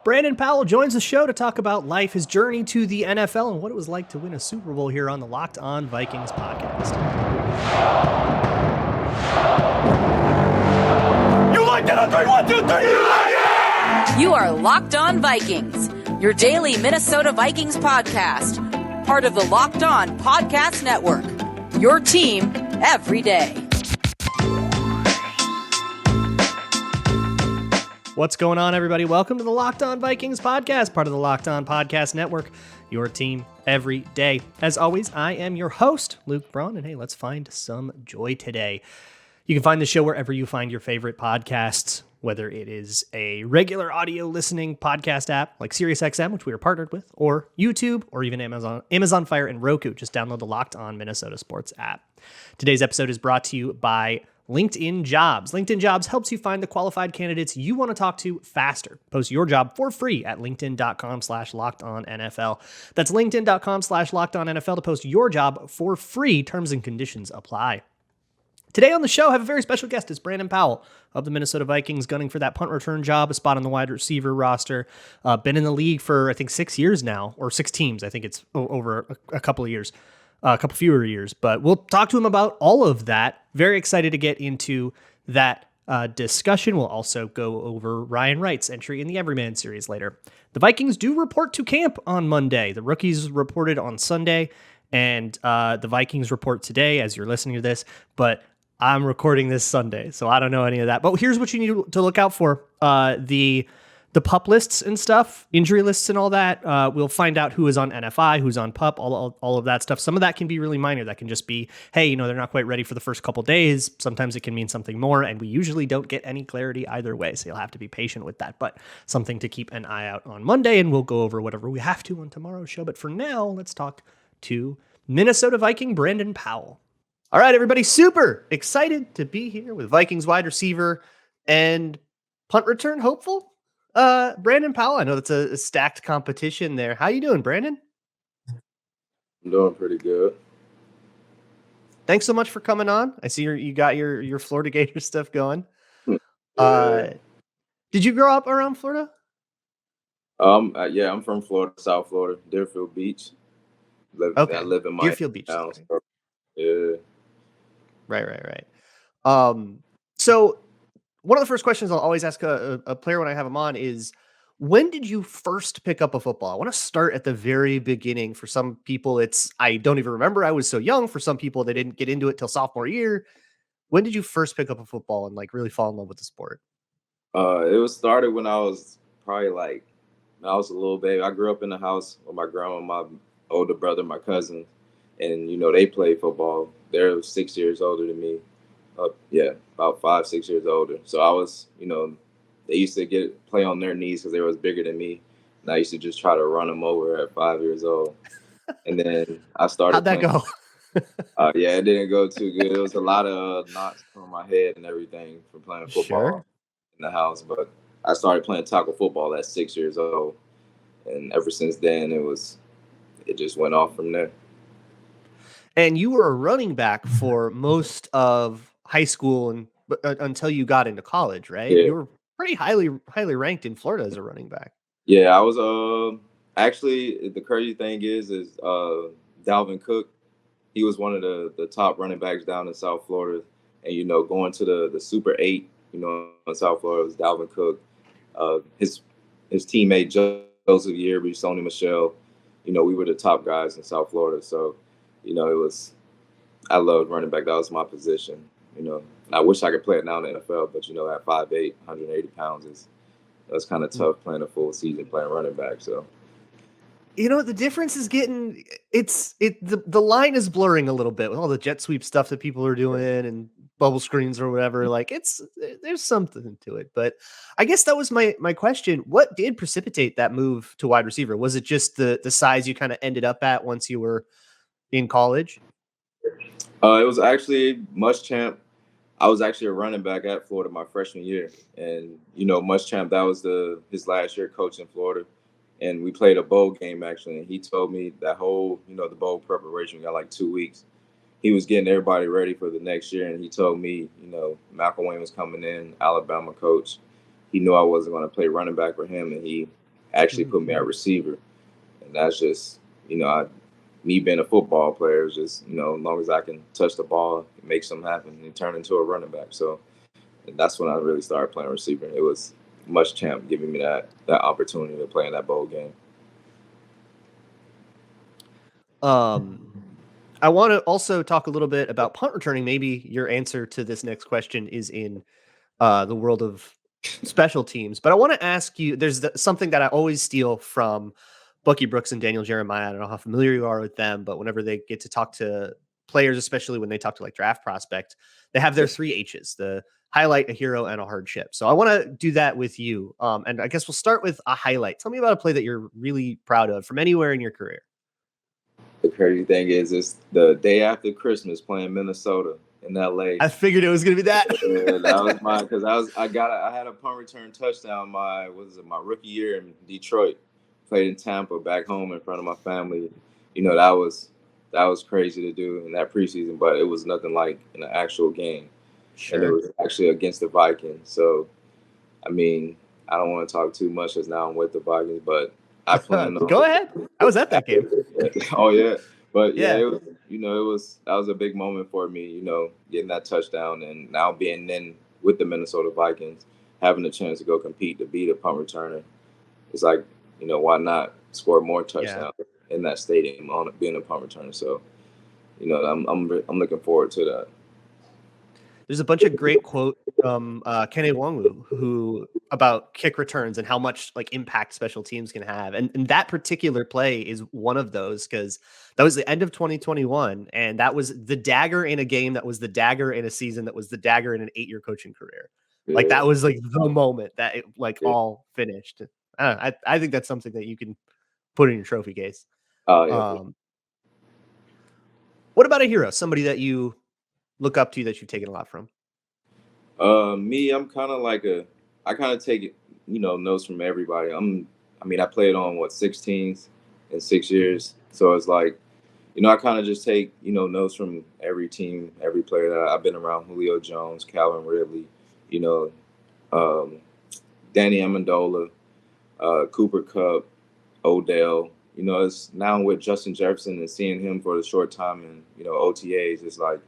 Brandon Powell joins the show to talk about life, his journey to the NFL, and what it was like to win a Super Bowl here on the Locked On Vikings podcast. You like that on 3, 1, 2, 3, you like it! You are Locked On Vikings, your daily Minnesota Vikings podcast, part of the Locked On Podcast Network, your team every day. What's going on, everybody? Welcome to the Locked On Vikings podcast, part of the Locked On Podcast Network, your team every day. As always, I am your host, Luke Braun, and hey, let's find some joy today. You can find the show wherever you find your favorite podcasts, whether it is a regular audio listening podcast app like SiriusXM, which we are partnered with, or YouTube, or even Amazon Fire and Roku. Just download the Locked On Minnesota Sports app. Today's episode is brought to you by LinkedIn Jobs. LinkedIn Jobs helps you find the qualified candidates you want to talk to faster. Post your job for free at linkedin.com/lockedonnfl. That's linkedin.com/lockedonnfl to post your job for free. Terms and conditions apply. Today on the show, I have a very special guest. It's Brandon Powell of the Minnesota Vikings, gunning for that punt return job, a spot on the wide receiver roster. Been in the league for, I think, 6 years now, or 6 teams. I think it's over a couple of years. A couple fewer years, but we'll talk to him about all of that. Very excited to get into that discussion. We'll also go over Ryan Wright's entry in the Everyman series later. The Vikings do report to camp on Monday. The rookies reported on Sunday, and the Vikings report today as you're listening to this, but I'm recording this Sunday, so I don't know any of that. But here's what you need to look out for. The PUP lists and stuff, injury lists and all that. We'll find out who is on NFI, who's on PUP, all of that stuff. Some of that can be really minor. That can just be, hey, they're not quite ready for the first couple days. Sometimes it can mean something more, and we usually don't get any clarity either way, so you'll have to be patient with that. But something to keep an eye out on Monday, and we'll go over whatever we have to on tomorrow's show. But for now, let's talk to Minnesota Viking Brandon Powell. All right, everybody, super excited to be here with Vikings wide receiver and punt return hopeful, Brandon Powell. I know that's a stacked competition there. How you doing, Brandon? I'm doing pretty good. Thanks so much for coming on. I see you got your Florida Gator stuff going. Yeah. Did you grow up around Florida? Yeah, I'm from Florida, South Florida, Deerfield Beach. Okay. I live in my Deerfield Beach. town. So, yeah. Right. So one of the first questions I'll always ask a player when I have him on is, when did you first pick up a football? I want to start at the very beginning. For some people, I don't even remember. I was so young. For some people, they didn't get into it till sophomore year. When did you first pick up a football and really fall in love with the sport? It was started when I was probably when I was a little baby. I grew up in the house with my grandma, my older brother, my cousin, and they played football. They're 6 years older than me. About 5, 6 years older. So I was, they used to play on their knees because they was bigger than me. And I used to just try to run them over at 5 years old. And then I started How'd that go? Yeah, it didn't go too good. It was a lot of knots on my head and everything from playing football in the house. But I started playing tackle football at 6 years old. And ever since then, it just went off from there. And you were a running back for most of high school and until you got into college, right? Yeah. You were pretty highly ranked in Florida as a running back. Yeah, I was actually, the crazy thing is Dalvin Cook. He was one of the top running backs down in South Florida. And going to the Super 8, in South Florida was Dalvin Cook. His teammate Joseph Yearby, Sony Michelle, we were the top guys in South Florida. So I loved running back. That was my position. I wish I could play it now in the NFL, but at 5'8", 180 pounds, that's kind of tough playing a full season playing running back. So, the difference is the line is blurring a little bit with all the jet sweep stuff that people are doing and bubble screens or whatever. There's something to it. But I guess that was my question. What did precipitate that move to wide receiver? Was it just the size you kind of ended up at once you were in college? It was actually Muschamp. I was actually a running back at Florida my freshman year. And, Muschamp, that was his last year coaching Florida. And we played a bowl game, actually. And he told me that whole, the bowl preparation, we got 2 weeks. He was getting everybody ready for the next year. And he told me, Malcolm Wayne was coming in, Alabama coach. He knew I wasn't going to play running back for him. And he actually put me at receiver. And that's just, me being a football player is just, as long as I can touch the ball, make something happen and turn into a running back. So that's when I really started playing receiver. It was Muschamp giving me that opportunity to play in that bowl game. I want to also talk a little bit about punt returning. Maybe your answer to this next question is in the world of special teams, but I want to ask you, there's something that I always steal from Bucky Brooks and Daniel Jeremiah. I don't know how familiar you are with them, but whenever they get to talk to players, especially when they talk to like draft prospect, they have their 3 H's, the highlight, a hero, and a hardship. So I want to do that with you. And I guess we'll start with a highlight. Tell me about a play that you're really proud of from anywhere in your career. The crazy thing is, it's the day after Christmas playing Minnesota in LA. I figured it was going to be that. Yeah, that was mine because I had a punt return touchdown my rookie year in Detroit. Played in Tampa, back home in front of my family. That was crazy to do in that preseason, but it was nothing like in an actual game. Sure. And it was actually against the Vikings. So, I mean, I don't want to talk too much as now I'm with the Vikings, but I plan on. Go ahead. I was at that game. Oh yeah, but yeah, it was that was a big moment for me. Getting that touchdown and now being in with the Minnesota Vikings, having the chance to go compete to be the punt returner. It's like, why not score more touchdowns in that stadium on being a punt returner? So, I'm looking forward to that. There's a bunch of great quotes from Kenny Nwangwu who about kick returns and how much like impact special teams can have. And that particular play is one of those because that was the end of 2021. And that was the dagger in a game that was the dagger in a season that was the dagger in an 8-year coaching career. Yeah. Like that was like the moment that it all finished. I think that's something that you can put in your trophy case. Oh, yeah. What about a hero? Somebody that you look up to that you've taken a lot from? Me, I'm kind of like I kind of take it, notes from everybody. I played on 16s in 6 years. So it's like, I kind of just take, notes from every team, every player that I've been around. Julio Jones, Calvin Ridley, Danny Amendola, Cooper Kupp, Odell. It's now with Justin Jefferson and seeing him for the short time in, OTAs, it's like,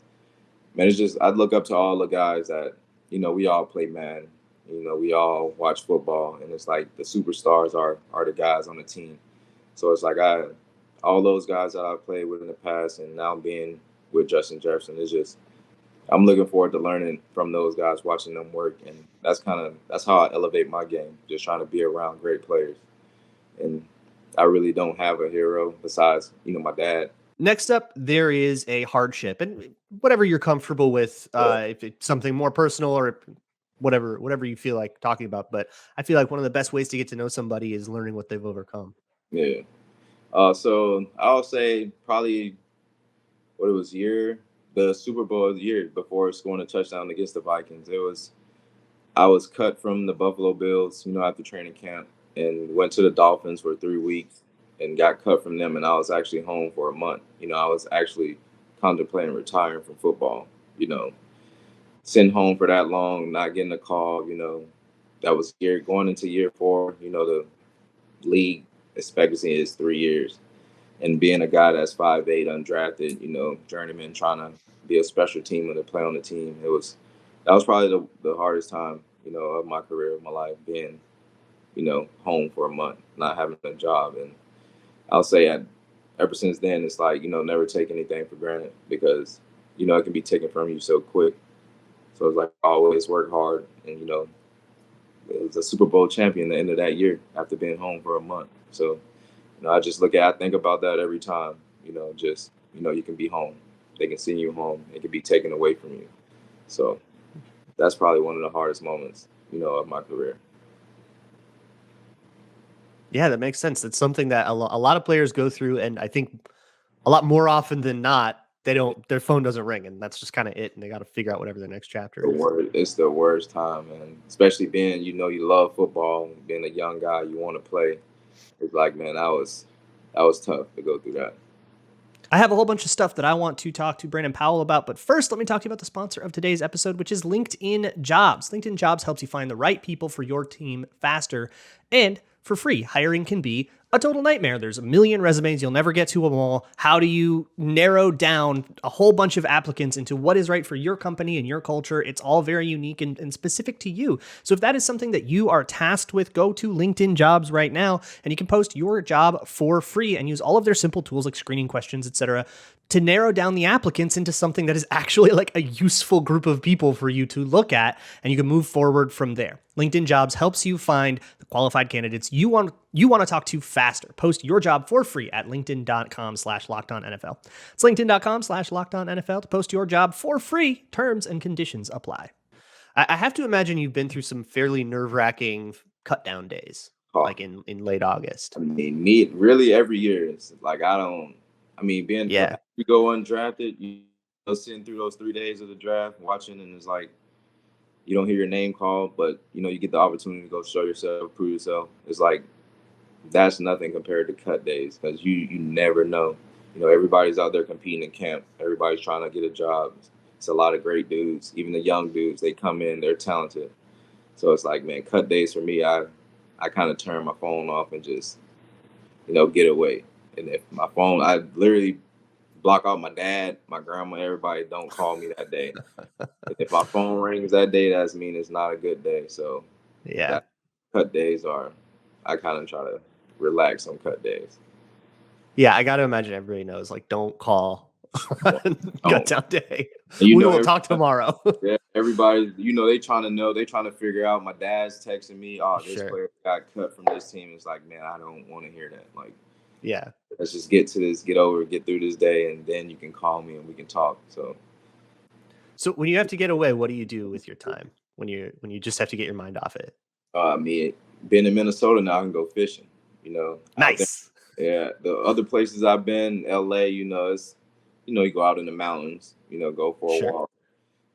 man, it's just, I look up to all the guys that, we all play man. We all watch football, and it's like the superstars are the guys on the team. So it's like all those guys that I've played with in the past and now being with Justin Jefferson, is just, I'm looking forward to learning from those guys, watching them work. And that's how I elevate my game, just trying to be around great players. And I really don't have a hero besides, my dad. Next up, there is a hardship, and whatever you're comfortable with, if it's something more personal or whatever you feel like talking about. But I feel like one of the best ways to get to know somebody is learning what they've overcome. Yeah. So I'll say probably the Super Bowl of the year before scoring a touchdown against the Vikings. I was cut from the Buffalo Bills, after training camp, and went to the Dolphins for 3 weeks. And got cut from them, and I was actually home for a month. I was actually contemplating retiring from football. Sitting home for that long, not getting a call. That was going into year 4. The league expectancy is 3 years, and being a guy that's 5'8", undrafted, journeyman, trying to be a special teamer to play on the team. That was probably the hardest time, of my career, of my life, being, home for a month, not having a job. And I'll say ever since then, it's like, never take anything for granted because, it can be taken from you so quick. So it's like always work hard. And, it was a Super Bowl champion at the end of that year after being home for a month. So, I just I think about that every time, you can be home. They can send you home. It can be taken away from you. So that's probably one of the hardest moments, of my career. Yeah, that makes sense. It's something that a lot of players go through, and I think a lot more often than not, their phone doesn't ring, and that's just kind of it, and they got to figure out whatever their next chapter is. It's the worst time, man. Especially being, you love football, being a young guy, you want to play. It's like, man, that was tough to go through that. I have a whole bunch of stuff that I want to talk to Brandon Powell about, but first, let me talk to you about the sponsor of today's episode, which is LinkedIn Jobs. LinkedIn Jobs helps you find the right people for your team faster and for free. Hiring can be a total nightmare. There's a million resumes. You'll never get to them all. How do you narrow down a whole bunch of applicants into what is right for your company and your culture? It's all very unique and specific to you. So if that is something that you are tasked with, go to LinkedIn Jobs right now, and you can post your job for free and use all of their simple tools like screening questions, etc., to narrow down the applicants into something that is actually like a useful group of people for you to look at, and you can move forward from there. LinkedIn Jobs helps you find the qualified candidates you want to talk to faster. Post your job for free at linkedin.com/LockedOnNFL. It's linkedin.com/LockedOnNFL to post your job for free. Terms and conditions apply. I have to imagine you've been through some fairly nerve-wracking cut down days, like in late August. I mean, really every year. It's like being you go undrafted, you know, sitting through those 3 days of the draft, watching, and it's like you don't hear your name called, but you know you get the opportunity to go show yourself, prove yourself. It's like that's nothing compared to cut days because you never know. You know, everybody's out there competing in camp. Everybody's trying to get a job. It's a lot of great dudes. Even the young dudes, they come in, they're talented. So it's like, man, cut days for me, I kind of turn my phone off and just, you know, get away. And if my phone, I literally block out my dad, my grandma, everybody, don't call me that day. If my phone rings that day, that's mean it's not a good day. So cut days I kind of try to relax on cut days. Yeah, I got to imagine everybody knows, like, don't call cut down day. We will talk tomorrow. Yeah, everybody, you know, they trying to figure out. My dad's texting me, this player got cut from this team. It's like, man, I don't want to hear that. Like, yeah, let's just get to this, get through this day, and then you can call me and we can talk. So when you have to get away, what do you do with your time when you just have to get your mind off it? Me being in Minnesota now, I can go fishing. You know, nice. Yeah, the other places I've been, LA, you know, it's, you know, you go out in the mountains, you know, go for a walk.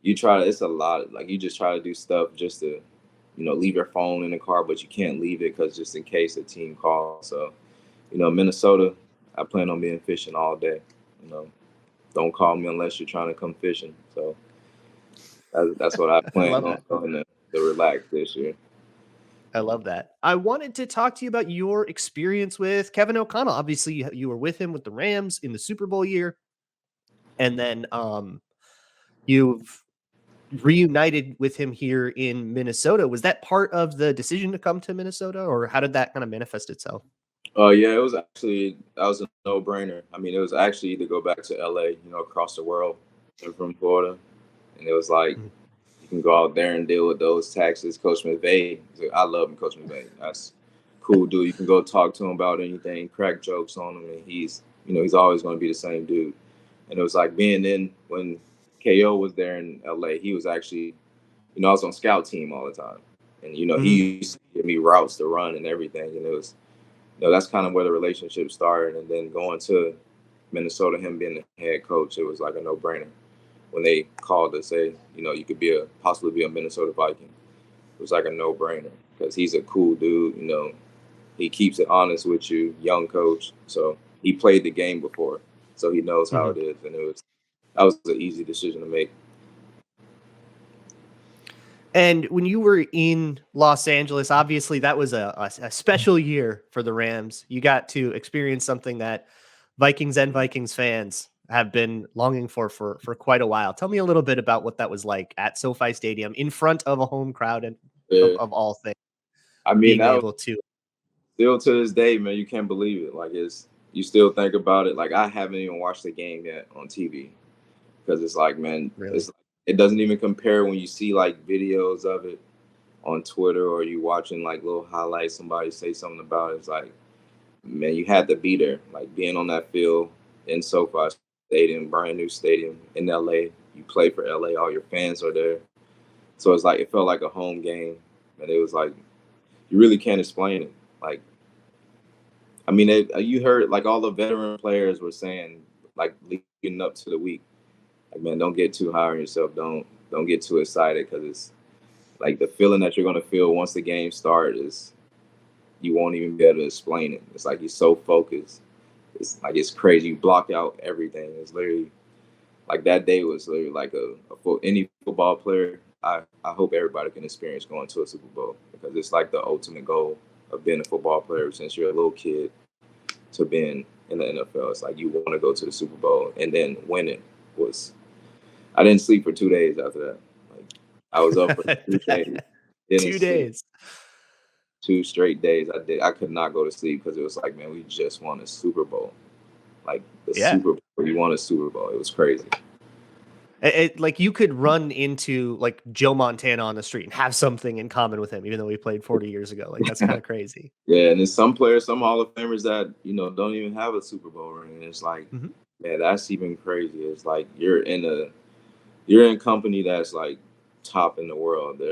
It's a lot. Like, you just try to do stuff just to, you know, leave your phone in the car, but you can't leave it because just in case a team calls. So, you know, Minnesota, I plan on being fishing all day. You know, don't call me unless you're trying to come fishing. So that's what I plan on doing to relax this year. I love that. I wanted to talk to you about your experience with Kevin O'Connell. Obviously, you were with him with the Rams in the Super Bowl year. And then you've reunited with him here in Minnesota. Was that part of the decision to come to Minnesota, or how did that kind of manifest itself? Yeah, that was a no-brainer. I mean, it was actually to go back to LA, you know, across the world. I'm from Florida. And it was like, you can go out there and deal with those taxes. Coach McVay, I love him, Coach McVay. That's cool dude. You can go talk to him about anything, crack jokes on him, and he's always going to be the same dude. And it was like being in when KO was there in LA, he was actually, you know, I was on scout team all the time. And, you know, he used to give me routes to run and everything. And it was, you know, that's kind of where the relationship started. And then going to Minnesota, him being the head coach, it was like a no-brainer. When they called to say, you know, you could possibly be a Minnesota Viking, it was like a no-brainer because he's a cool dude. You know, he keeps it honest with you, young coach. So he played the game before, so he knows how it is, and that was an easy decision to make. And when you were in Los Angeles, obviously that was a special year for the Rams. You got to experience something that Vikings and Vikings fans have been longing for quite a while. Tell me a little bit about what that was like at SoFi Stadium in front of a home crowd and of all things. I mean, being able to still to this day, man, you can't believe it. Like, you still think about it. Like, I haven't even watched the game yet on TV because it's like, man, it doesn't even compare when you see like videos of it on Twitter or you watching like little highlights, somebody say something about it. It's like, man, you had to be there. Like, being on that field in SoFi Stadium, brand new stadium in LA. You play for LA, all your fans are there. So it's like, it felt like a home game. And it was like, you really can't explain it. Like, I mean, you heard like all the veteran players were saying, like, leading up to the week, like, man, don't get too high on yourself. Don't get too excited because it's like the feeling that you're going to feel once the game starts is you won't even be able to explain it. It's like you're so focused. It's like, it's crazy. You block out everything. It's literally like that day was literally like any football player. I hope everybody can experience going to a Super Bowl because it's like the ultimate goal. of being a football player since you're a little kid to being in the NFL. It's like you want to go to the Super Bowl, and then winning was. I didn't sleep for 2 days after that. Like I was up for 2 days, didn't 2 days. sleep 2 straight days. I could not go to sleep because it was like, man, we just won a Super Bowl. Like the Super Bowl, you won a Super Bowl. It was crazy. Like you could run into like Joe Montana on the street and have something in common with him, even though we played 40 years ago. Like that's kind of crazy. Yeah, and there's some players, some Hall of Famers that don't even have a Super Bowl ring. And it's like, man, that's even crazy. It's like you're in company that's like top in the world.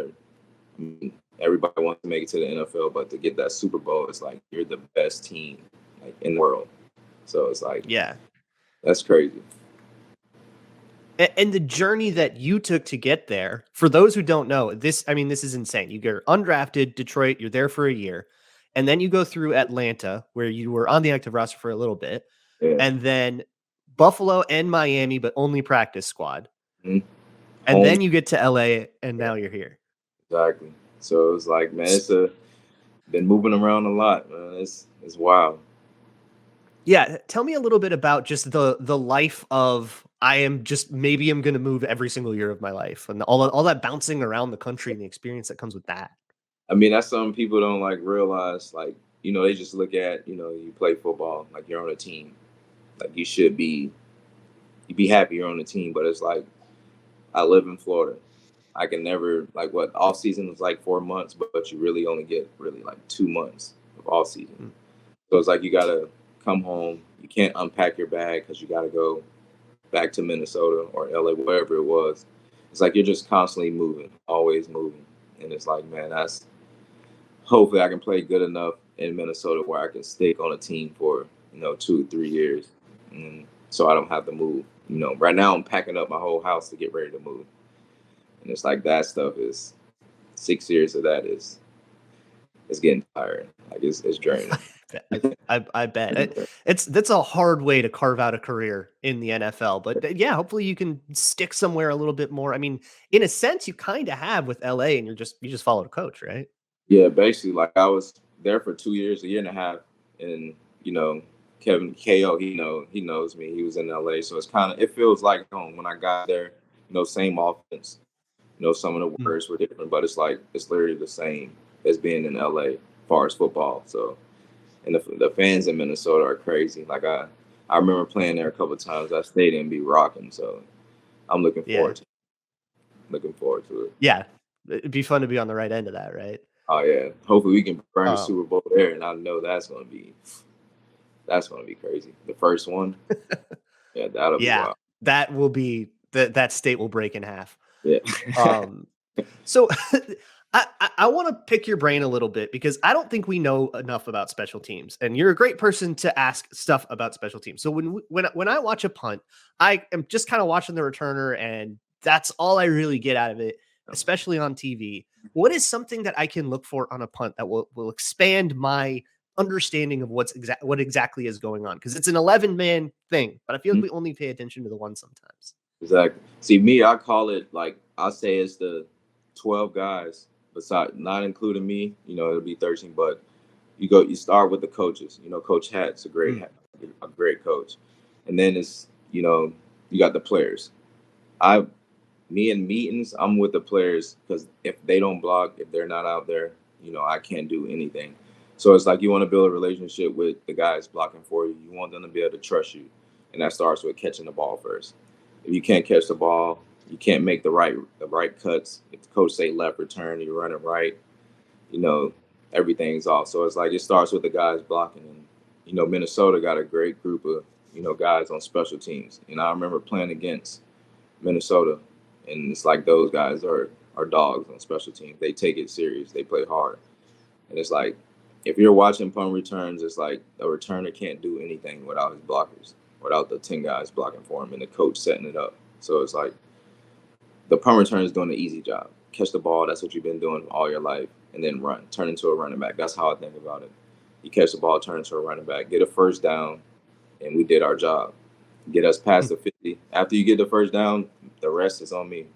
Everybody wants to make it to the NFL, but to get that Super Bowl, it's like you're the best team like in the world. So it's like, that's crazy. And the journey that you took to get there, for those who don't know, this is insane. You get undrafted, Detroit, you're there for a year, and then you go through Atlanta, where you were on the active roster for a little bit, and then Buffalo and Miami, but only practice squad. And then you get to LA, and now you're here. Exactly. So it's like, man, been moving around a lot, man. It's wild. Yeah, tell me a little bit about just the life of maybe I'm going to move every single year of my life and all that bouncing around the country and the experience that comes with that. I mean, that's something people don't like realize. Like, they just look at, you play football, like you're on a team. Like you'd be happy you're on a team, but it's like I live in Florida. I can never off season was like 4 months, but you really only get like 2 months of off season. So it's like you gotta come home. You can't unpack your bag because you gotta go back to Minnesota or LA, wherever it was. It's like you're just constantly moving, always moving. And it's like, man, hopefully I can play good enough in Minnesota where I can stick on a team for, 2 or 3 years. And so I don't have to move. Right now I'm packing up my whole house to get ready to move. And it's like that stuff is 6 years of that is getting tired. Like it's draining. I bet that's a hard way to carve out a career in the NFL, but yeah, hopefully you can stick somewhere a little bit more. I mean, in a sense, you kind of have with LA, and you just followed a coach, right? Yeah, basically, like I was there for 2 years, a year and a half, and Kevin KO, he knows me. He was in LA, so it feels like home when I got there. Same offense. Some of the words were different, but it's literally the same as being in LA as far as football. So. And the fans in Minnesota are crazy. Like I remember playing there a couple of times. That stadium be rocking. So I'm looking forward to it. Yeah, it'd be fun to be on the right end of that, right? Oh yeah. Hopefully we can bring a Super Bowl there, and I know that's gonna be crazy. The first one. Yeah, that'll be wild. That will be that state will break in half. Yeah. So. I want to pick your brain a little bit because I don't think we know enough about special teams, and you're a great person to ask stuff about special teams. So when I watch a punt, I am just kind of watching the returner, and that's all I really get out of it, especially on TV. What is something that I can look for on a punt that will expand my understanding of what exactly is going on? Because it's an 11-man thing, but I feel like we only pay attention to the one sometimes. Exactly. See, me, I call it I say it's the 12 guys. Besides, not including me, it'll be 13. But you start with the coaches. Coach Hatt's a great coach, and then it's you got the players. Me in meetings, I'm with the players because if they don't block, if they're not out there, I can't do anything. So it's like you want to build a relationship with the guys blocking for you. You want them to be able to trust you, and that starts with catching the ball first. If you can't catch the ball, you can't make the right cuts. If the coach say left return, you run it right. Everything's off. So it's like it starts with the guys blocking. And Minnesota got a great group of guys on special teams. And I remember playing against Minnesota, and it's like those guys are dogs on special teams. They take it serious. They play hard. And it's like if you're watching punt returns, it's like a returner can't do anything without his blockers, without the 10 guys blocking for him and the coach setting it up. So it's like the punt return is doing the easy job. Catch the ball. That's what you've been doing all your life. And then run. Turn into a running back. That's how I think about it. You catch the ball, turn into a running back. Get a first down, and we did our job. Get us past the 50. After you get the first down, the rest is on me.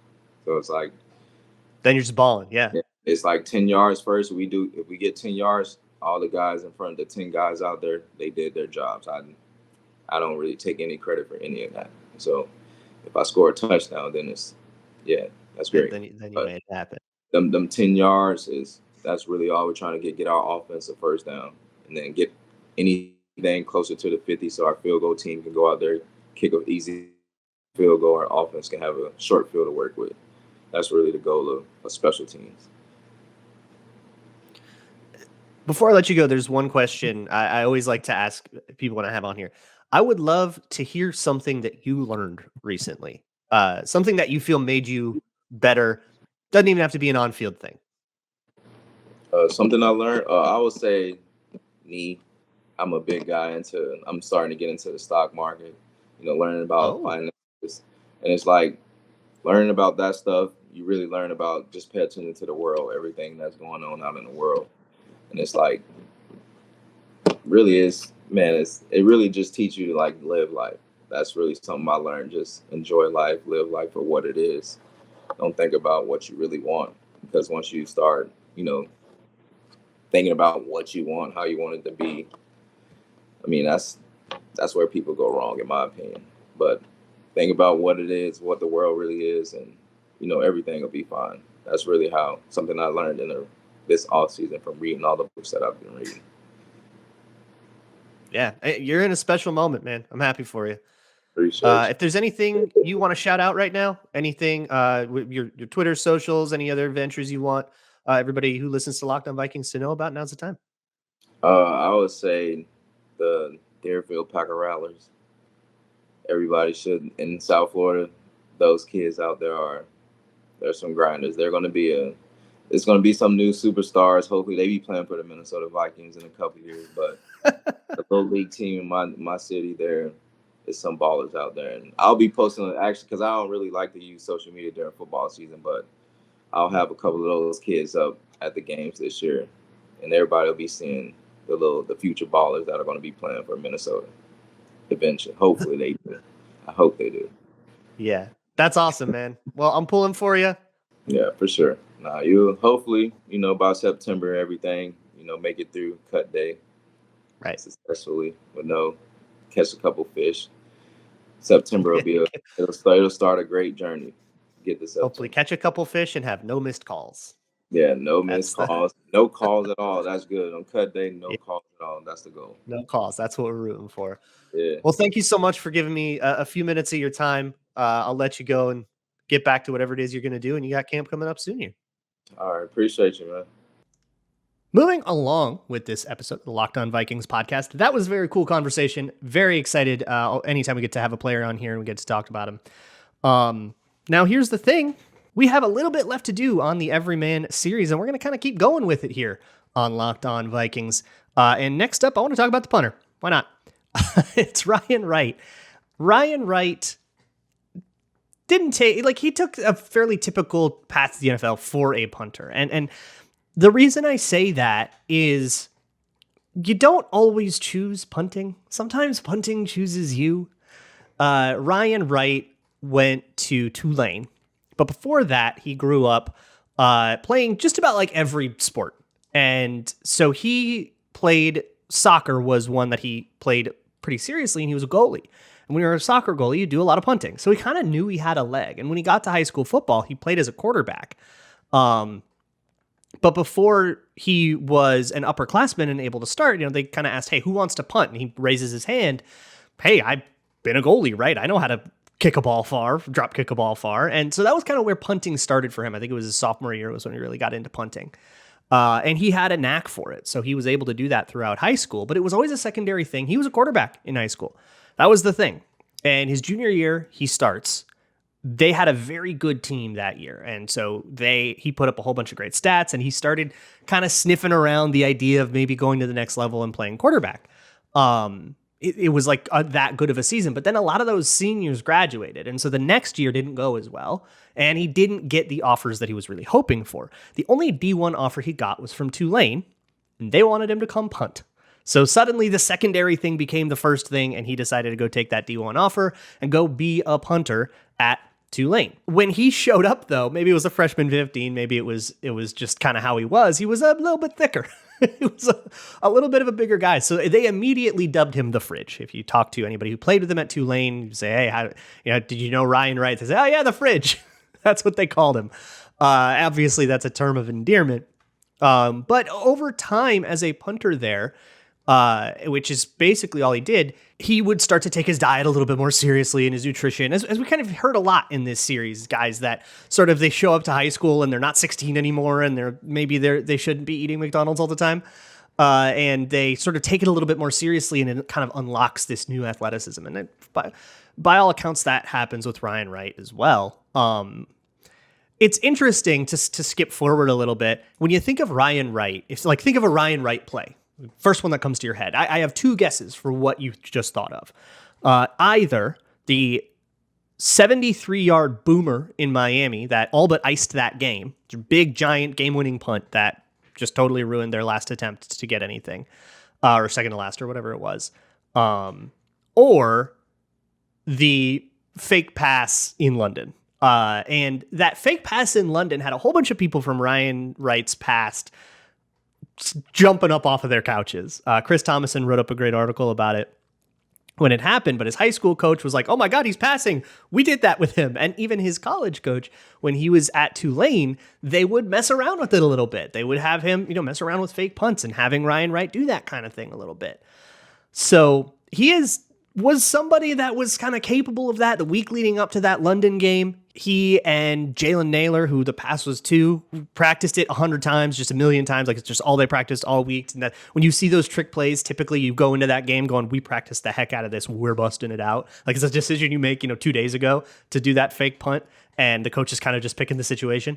So it's like. Then you're just balling, yeah. It's like 10 yards first. If we get 10 yards, all the guys in front of the 10 guys out there, they did their jobs. I don't really take any credit for any of that. So if I score a touchdown, then that's great. Then you but made it happen. them 10 yards that's really all we're trying to get our offensive first down, and then get anything closer to the 50 so our field goal team can go out there, kick an easy field goal, our offense can have a short field to work with. That's really the goal of special teams. Before I let you go, there's one question I always like to ask people when I have on here. I would love to hear something that you learned recently, something that you feel made you better. Doesn't even have to be an on-field thing. Something I learned, I would say I'm a big guy I'm starting to get into the stock market, learning about finances. And it's like learning about that stuff, you really learn about, just pay attention to the world, everything that's going on out in the world. And it's like, really is, man, it really just teaches you to like live life. That's really something I learned. Just enjoy life, live life for what it is. Don't think about what you really want, because once you start, thinking about what you want, how you want it to be, I mean, that's where people go wrong, in my opinion. But think about what it is, what the world really is, and everything will be fine. That's really something I learned in this off season from reading all the books that I've been reading. Yeah, you're in a special moment, man. I'm happy for you. Appreciate if there's anything you want to shout out right now, anything, your Twitter, socials, any other ventures you want everybody who listens to Locked On Vikings to know about, now's the time. I would say the Deerfield Packer Rattlers. Everybody should, in South Florida, those kids out there they're some grinders. It's going to be some new superstars. Hopefully they be playing for the Minnesota Vikings in a couple years. But the little league team in my city, there is some ballers out there. And I'll be posting, actually, because I don't really like to use social media during football season, but I'll have a couple of those kids up at the games this year. And everybody will be seeing the future ballers that are going to be playing for Minnesota eventually. Hopefully they do. I hope they do. Yeah, that's awesome, man. Well, I'm pulling for you. Yeah, for sure. Now, you hopefully, by September, everything, make it through cut day. Right. Successfully, catch a couple fish. September will be it'll start a great journey. Get this up. Hopefully catch a couple fish and have no missed calls. Yeah, no missed calls. No calls at all. That's good. On cut day, no calls at all. That's the goal. No calls. That's what we're rooting for. Yeah. Well, thank you so much for giving me a few minutes of your time. I'll let you go and get back to whatever it is you're going to do. And you got camp coming up soon here. All right. Appreciate you, man. Moving along with this episode of the Locked On Vikings podcast, that was a very cool conversation. Very excited anytime we get to have a player on here and we get to talk about him. Now, here's the thing. We have a little bit left to do on the Everyman series, and we're going to kind of keep going with it here on Locked On Vikings. And next up, I want to talk about the punter. Why not? It's Ryan Wright. Ryan Wright he took a fairly typical path to the NFL for a punter. And the reason I say that is you don't always choose punting. Sometimes punting chooses you. Ryan Wright went to Tulane, but before that, he grew up playing just about like every sport. And so he played soccer, was one that he played pretty seriously, and he was a goalie. And when you're a soccer goalie, you do a lot of punting. So he kind of knew he had a leg. And when he got to high school football, he played as a quarterback. But before he was an upperclassman and able to start, they kind of asked, hey, who wants to punt? And he raises his hand. Hey, I've been a goalie, right? I know how to kick a ball far, drop kick a ball far. And so that was kind of where punting started for him. I think it was his sophomore year was when he really got into punting. And he had a knack for it. So he was able to do that throughout high school, but it was always a secondary thing. He was a quarterback in high school. That was the thing. And his junior year, he starts. They had a very good team that year. And so he put up a whole bunch of great stats, and he started kind of sniffing around the idea of maybe going to the next level and playing quarterback. It was like that good of a season, but then a lot of those seniors graduated. And so the next year didn't go as well, and he didn't get the offers that he was really hoping for. The only D1 offer he got was from Tulane, and they wanted him to come punt. So suddenly the secondary thing became the first thing, and he decided to go take that D1 offer and go be a punter at Tulane. When he showed up, though, maybe it was a freshman 15, maybe it was just kind of how he was. He was a little bit thicker. He was a little bit of a bigger guy. So they immediately dubbed him the Fridge. If you talk to anybody who played with him at Tulane, you say, hey, did you know Ryan Wright? They say, oh yeah, the Fridge. That's what they called him. Obviously, that's a term of endearment. But over time, as a punter there, which is basically all he did, he would start to take his diet a little bit more seriously and his nutrition. As we kind of heard a lot in this series, guys that sort of they show up to high school and they're not 16 anymore, and they shouldn't be eating McDonald's all the time. And they sort of take it a little bit more seriously, and it kind of unlocks this new athleticism. And by all accounts, that happens with Ryan Wright as well. It's interesting to skip forward a little bit. When you think of Ryan Wright, think of a Ryan Wright play. First one that comes to your head. I have two guesses for what you just thought of. Either the 73-yard boomer in Miami that all but iced that game, big, giant, game-winning punt that just totally ruined their last attempt to get anything, or second to last, or whatever it was, or the fake pass in London. And that fake pass in London had a whole bunch of people from Ryan Wright's past jumping up off of their couches. Chris Thomason wrote up a great article about it when it happened, but his high school coach was like, oh my God, he's passing. We did that with him. And even his college coach, when he was at Tulane, they would mess around with it a little bit. They would have him, mess around with fake punts and having Ryan Wright do that kind of thing a little bit. So he was somebody that was kind of capable of that. The week leading up to that London game, he and Jalen Naylor, who the pass was to, practiced it 100 times, just a million times. Like, it's just all they practiced all week. And that when you see those trick plays, typically you go into that game going, we practiced the heck out of this. We're busting it out. Like, it's a decision you make, 2 days ago to do that fake punt, and the coach is kind of just picking the situation.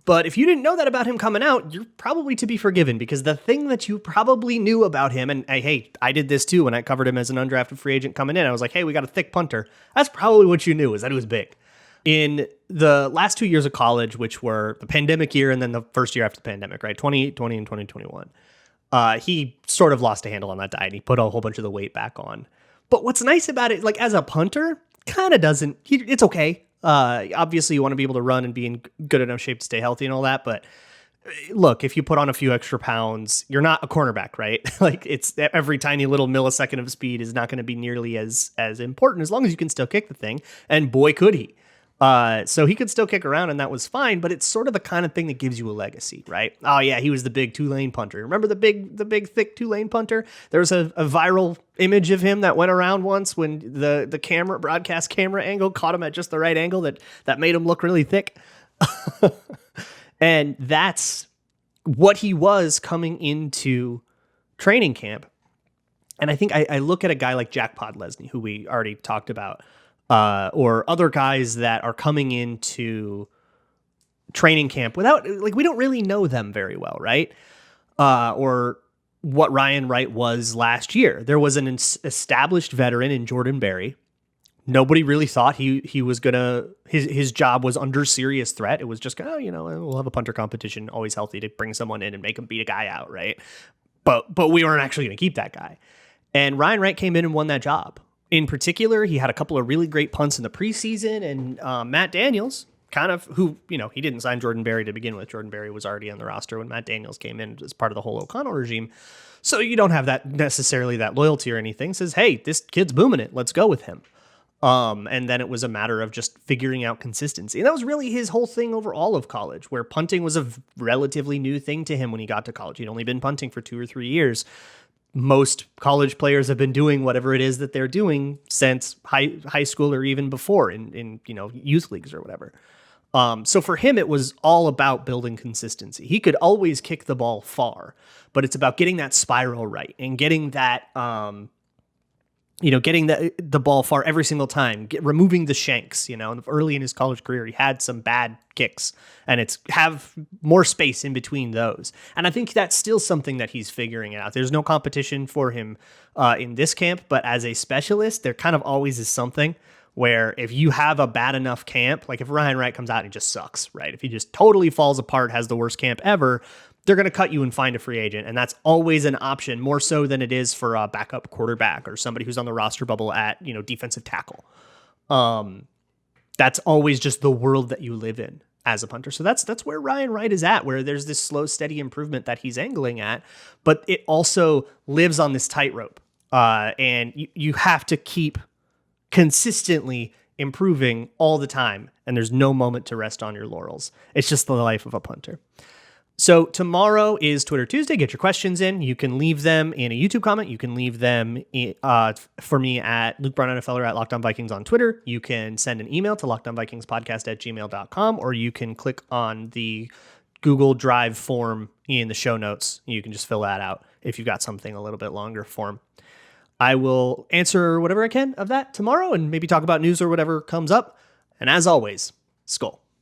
But if you didn't know that about him coming out, you're probably to be forgiven, because the thing that you probably knew about him, and hey, I did this too when I covered him as an undrafted free agent coming in. I was like, hey, we got a thick punter. That's probably what you knew, is that he was big. In the last 2 years of college, which were the pandemic year and then the first year after the pandemic, right, 2020 and 2021, he sort of lost a handle on that diet. He put a whole bunch of the weight back on. But what's nice about it, like as a punter, kind of doesn't, it's okay. Obviously, you want to be able to run and be in good enough shape to stay healthy and all that. But look, if you put on a few extra pounds, you're not a cornerback, right? Like, it's every tiny little millisecond of speed is not going to be nearly as important, as long as you can still kick the thing. And boy, could he. So he could still kick around, and that was fine, but it's sort of the kind of thing that gives you a legacy, right? Oh yeah, he was the big Tulane punter. Remember the big thick Tulane punter? There was a viral image of him that went around once when the broadcast camera angle caught him at just the right angle that made him look really thick. And that's what he was coming into training camp. And I think I look at a guy like Jack Podlesny, who we already talked about, or other guys that are coming into training camp without, like, we don't really know them very well, right? Or what Ryan Wright was last year. There was an established veteran in Jordan Berry. Nobody really thought he was gonna, his job was under serious threat. It was just, we'll have a punter competition, always healthy to bring someone in and make him beat a guy out, right? But we weren't actually gonna keep that guy. And Ryan Wright came in and won that job. In particular, he had a couple of really great punts in the preseason, and Matt Daniels, kind of who, he didn't sign Jordan Berry to begin with. Jordan Berry was already on the roster when Matt Daniels came in as part of the whole OConnell regime. So you don't have that necessarily that loyalty or anything. Says, hey, this kid's booming it. Let's go with him. And then it was a matter of just figuring out consistency. And that was really his whole thing over all of college, where punting was a relatively new thing to him when he got to college. He'd only been punting for 2 or 3 years. Most college players have been doing whatever it is that they're doing since high school or even before in youth leagues or whatever. So for him, it was all about building consistency. He could always kick the ball far, but it's about getting that spiral right and getting that, getting the ball far every single time, removing the shanks. Early in his college career, he had some bad kicks, and it's have more space in between those. And I think that's still something that he's figuring out. There's no competition for him in this camp, but as a specialist, there kind of always is something where if you have a bad enough camp, like if Ryan Wright comes out and he just sucks, right? If he just totally falls apart, has the worst camp ever, they're going to cut you and find a free agent. And that's always an option, more so than it is for a backup quarterback or somebody who's on the roster bubble at, defensive tackle. that's always just the world that you live in as a punter. So that's where Ryan Wright is at, where there's this slow, steady improvement that he's angling at, but it also lives on this tightrope. And you have to keep consistently improving all the time, and there's no moment to rest on your laurels. It's just the life of a punter. So tomorrow is Twitter Tuesday. Get your questions in. You can leave them in a YouTube comment. You can leave them for me at Luke Brown NFL or at Locked On Vikings on Twitter. You can send an email to lockedonvikingspodcast@gmail.com, or you can click on the Google Drive form in the show notes. You can just fill that out if you've got something a little bit longer form. I will answer whatever I can of that tomorrow and maybe talk about news or whatever comes up. And as always, Skull.